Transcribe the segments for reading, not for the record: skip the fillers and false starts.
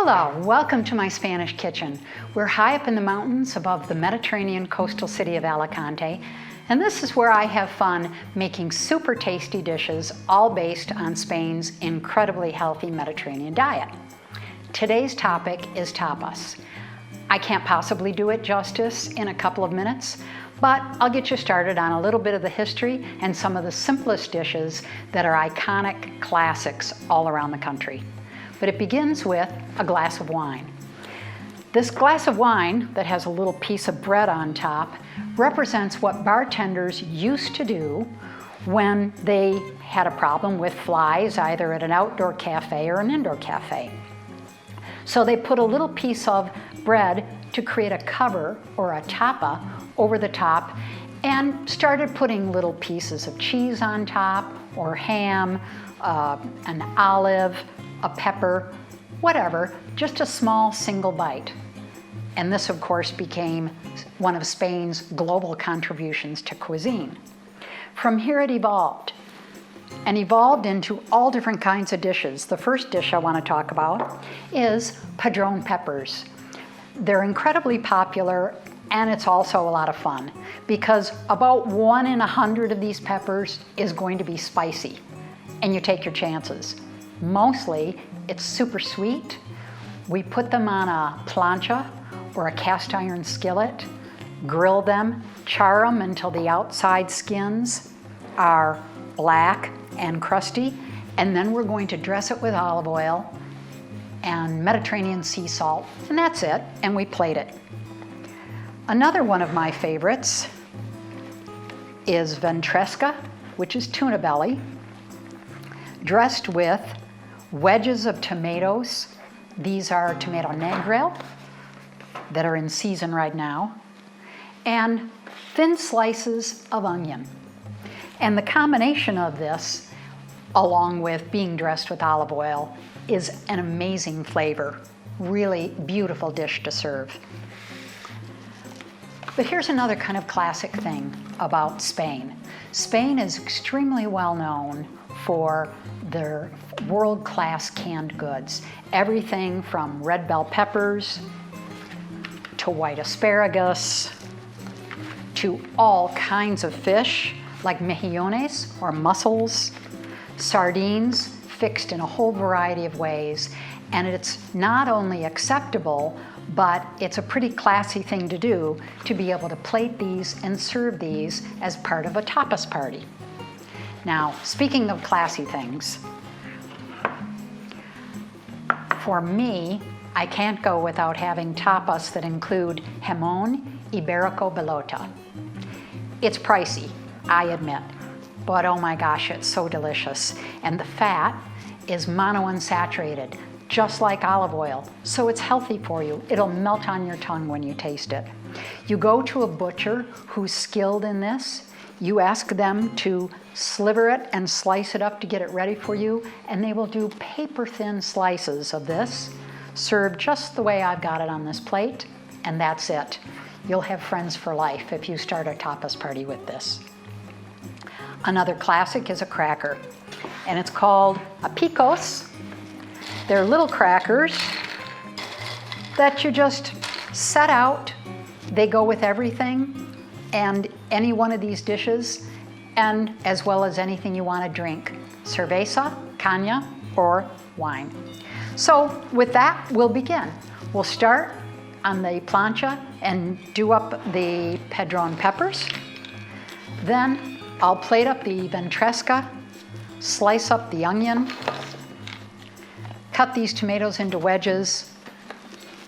Hola, welcome to my Spanish kitchen. We're high up in the mountains above the Mediterranean coastal city of Alicante, and this is where I have fun making super tasty dishes, all based on Spain's incredibly healthy Mediterranean diet. Today's topic is tapas. I can't possibly do it justice in a couple of minutes, but I'll get you started on a little bit of the history and some of the simplest dishes that are iconic classics all around the country. But it begins with a glass of wine. This glass of wine that has a little piece of bread on top represents what bartenders used to do when they had a problem with flies, either at an outdoor cafe or an indoor cafe. So they put a little piece of bread to create a cover or a tapa over the top and started putting little pieces of cheese on top or ham, an olive, a pepper, whatever, just a small single bite. And this, of course, became one of Spain's global contributions to cuisine. From here it evolved into all different kinds of dishes. The first dish I want to talk about is Padron Peppers. They're incredibly popular, and it's also a lot of fun because about 1 in 100 of these peppers is going to be spicy, and you take your chances. Mostly, it's super sweet. We put them on a plancha or a cast iron skillet, grill them, char them until the outside skins are black and crusty, and then we're going to dress it with olive oil and Mediterranean sea salt, and that's it, and we plate it. Another one of my favorites is Ventresca, which is tuna belly, dressed with wedges of tomatoes. These are tomato negro that are in season right now, and thin slices of onion. And the combination of this, along with being dressed with olive oil, is an amazing flavor. Really beautiful dish to serve. But here's another kind of classic thing about Spain. Spain is extremely well known for their world-class canned goods. Everything from red bell peppers to white asparagus to all kinds of fish like mejillones or mussels, sardines fixed in a whole variety of ways. And it's not only acceptable, but it's a pretty classy thing to do to be able to plate these and serve these as part of a tapas party. Now, speaking of classy things, for me, I can't go without having tapas that include Jamon, Iberico, Belota. It's pricey, I admit, but oh my gosh, it's so delicious. And the fat is monounsaturated, just like olive oil, so it's healthy for you. It'll melt on your tongue when you taste it. You go to a butcher who's skilled in this, you ask them to sliver it and slice it up to get it ready for you, and they will do paper-thin slices of this, served just the way I've got it on this plate, and that's it. You'll have friends for life if you start a tapas party with this. Another classic is a cracker, and it's called a Picos. They're little crackers that you just set out. They go with everything and any one of these dishes, and as well as anything you want to drink, cerveza, caña, or wine. So with that, we'll begin. We'll start on the plancha and do up the Padron Peppers. Then I'll plate up the Ventresca, slice up the onion, cut these tomatoes into wedges,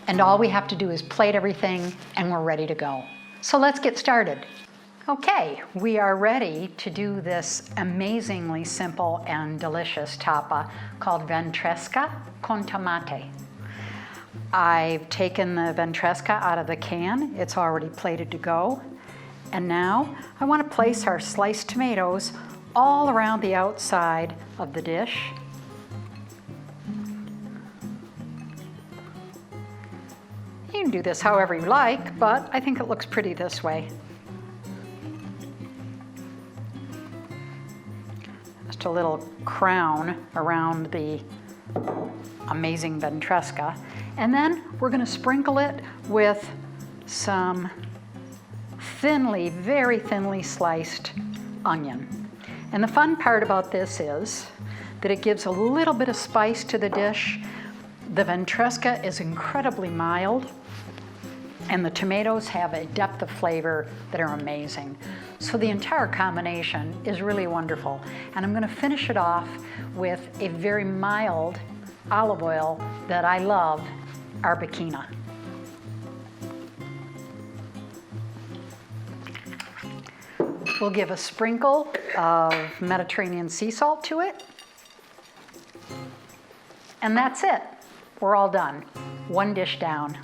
and all we have to do is plate everything and we're ready to go. So let's get started. Okay, we are ready to do this amazingly simple and delicious tapa called Ventresca con tomate. I've taken the Ventresca out of the can. It's already plated to go. And now I want to place our sliced tomatoes all around the outside of the dish. You can do this however you like, but I think it looks pretty this way. Just a little crown around the amazing Ventresca. And then we're going to sprinkle it with some thinly, very thinly sliced onion. And the fun part about this is that it gives a little bit of spice to the dish. The Ventresca is incredibly mild, and the tomatoes have a depth of flavor that are amazing. So the entire combination is really wonderful. And I'm going to finish it off with a very mild olive oil that I love, Arbequina. We'll give a sprinkle of Mediterranean sea salt to it. And that's it. We're all done. One dish down.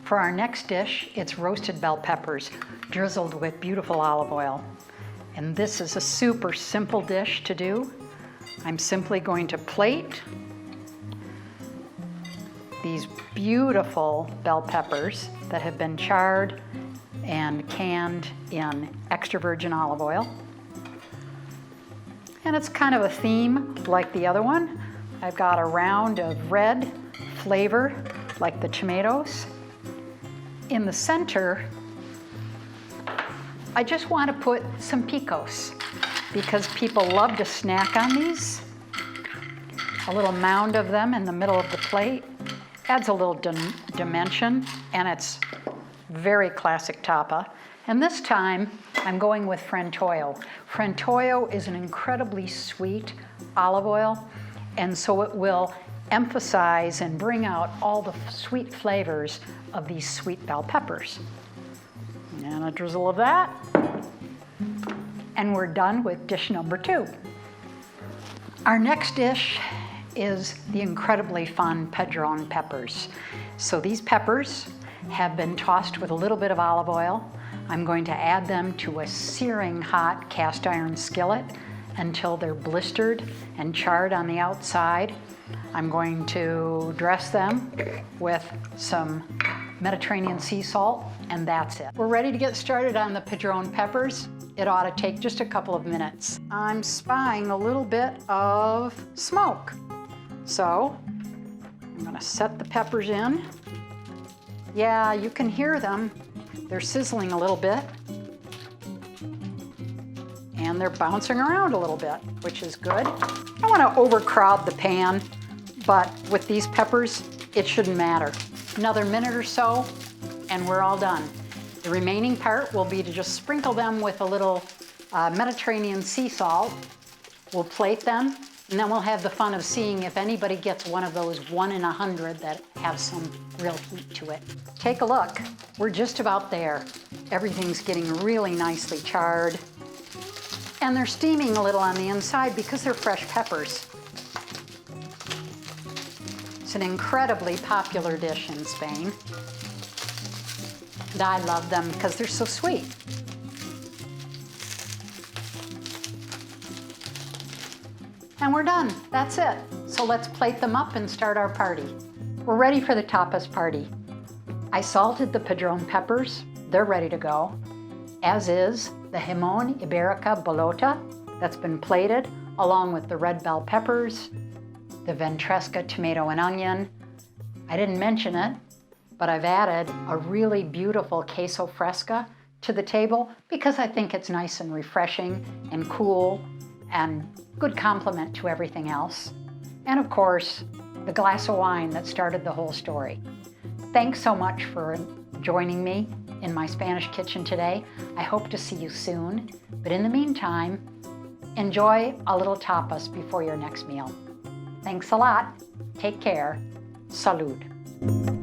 For our next dish, it's roasted bell peppers, drizzled with beautiful olive oil. And this is a super simple dish to do. I'm simply going to plate these beautiful bell peppers that have been charred and canned in extra virgin olive oil. And it's kind of a theme like the other one. I've got a round of red flavor like the tomatoes. In the center, I just want to put some picos because people love to snack on these. A little mound of them in the middle of the plate adds a little dimension, and it's very classic tapa. And this time, I'm going with Frantoio. Frantoio is an incredibly sweet olive oil, and so it will emphasize and bring out all the sweet flavors of these sweet bell peppers. And a drizzle of that. And we're done with dish number 2. Our next dish is the incredibly fun Padron peppers. So these peppers have been tossed with a little bit of olive oil. I'm going to add them to a searing hot cast iron skillet until they're blistered and charred on the outside. I'm going to dress them with some Mediterranean sea salt, and that's it. We're ready to get started on the Padron peppers. It ought to take just a couple of minutes. I'm spying a little bit of smoke. So I'm gonna set the peppers in. Yeah, you can hear them. They're sizzling a little bit. And they're bouncing around a little bit, which is good. I don't want to overcrowd the pan, but with these peppers, it shouldn't matter. Another minute or so, and we're all done. The remaining part will be to just sprinkle them with a little Mediterranean sea salt. We'll plate them, and then we'll have the fun of seeing if anybody gets one of those 1 in 100 that have some real heat to it. Take a look. We're just about there. Everything's getting really nicely charred. And they're steaming a little on the inside because they're fresh peppers. It's an incredibly popular dish in Spain. And I love them because they're so sweet. And we're done. That's it. So let's plate them up and start our party. We're ready for the tapas party. I salted the Padron peppers. They're ready to go. As is the Jamon Iberico Belota that's been plated, along with the red bell peppers, the Ventresca tomato and onion. I didn't mention it, but I've added a really beautiful queso fresca to the table because I think it's nice and refreshing and cool and good complement to everything else. And of course, the glass of wine that started the whole story. Thanks so much for joining me in my Spanish kitchen today. I hope to see you soon. But in the meantime, enjoy a little tapas before your next meal. Thanks a lot. Take care. Salud.